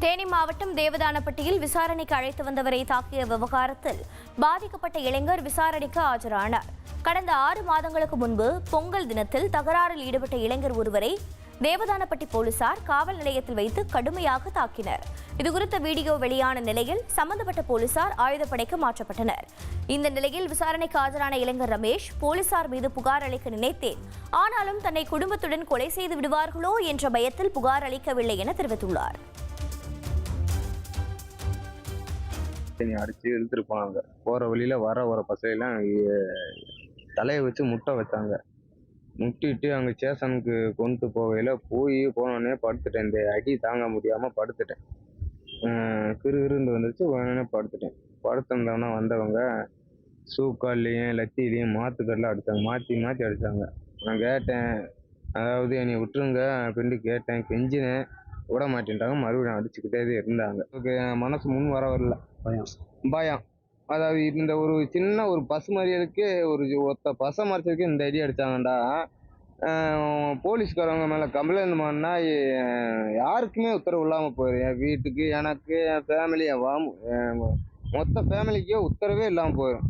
தேனி மாவட்டம் தேவதானப்பட்டியில் விசாரணைக்கு அழைத்து வந்தவரை தாக்கிய விவகாரத்தில் பாதிக்கப்பட்ட இளைஞர் விசாரணைக்கு ஆஜரானார். கடந்த 6 மாதங்களுக்கு முன்பு பொங்கல் தினத்தில் தகராறில் ஈடுபட்ட இளைஞர் ஒருவரை தேவதானப்பட்டி போலீசார் காவல் நிலையத்தில் வைத்து கடுமையாக தாக்கினர். இதுகுறித்த வீடியோ வெளியான நிலையில் சம்பந்தப்பட்ட போலீசார் ஆயுதப்படைக்கு மாற்றப்பட்டனர். இந்த நிலையில் விசாரணைக்கு ஆஜரான இளைஞர் ரமேஷ், போலீசார் மீது புகார் அளிக்க நினைத்தேன், ஆனாலும் தன்னை குடும்பத்துடன் கொலை செய்து விடுவார்களோ என்ற பயத்தில் புகார் அளிக்கவில்லை என தெரிவித்துள்ளார். அடிச்சு இழுத்துட்டு போனாங்க. போற வழியில வர பசையெல்லாம் தலையை வச்சு முட்டை வச்சாங்க. முட்டிட்டு அங்கே ஸ்டேஷனுக்கு கொண்டு போகையில் போனோடனே படுத்துட்டேன். இந்த அடி தாங்க முடியாமல் படுத்துட்டேன். கிருகிருந்து வந்துருச்சு. உடனே படுத்துட்டேன். படுத்திருந்தோன்னா வந்தவங்க சூக்கால்லையும் லத்திலையும் மாத்துக்கடலாம் அடித்தாங்க. மாற்றி மாற்றி அடித்தாங்க. நான் கேட்டேன், அதாவது என்னை விட்டுருங்க அப்படின்னு கேட்டேன், கெஞ்சினேன். விட மாட்டேன்ட்டாங்க. மறுபடியும் அடிச்சுக்கிட்டே இருந்தாங்க. மனசு முன் வரல. பயம். அதாவது இந்த ஒரு சின்ன ஒரு பசு மறியலுக்கு ஒருத்த பசை மறைச்சதுக்கு இந்த அடி அடித்தாங்கண்டா, போலீஸ்காரவங்க மேலே கம்ப்ளைண்ட் பண்ணால் யாருக்குமே உத்தரவு இல்லாமல் போயிடும். என் வீட்டுக்கு, எனக்கு, என் ஃபேமிலி, மொத்த ஃபேமிலிக்கே உத்தரவே இல்லாமல் போயிடும்.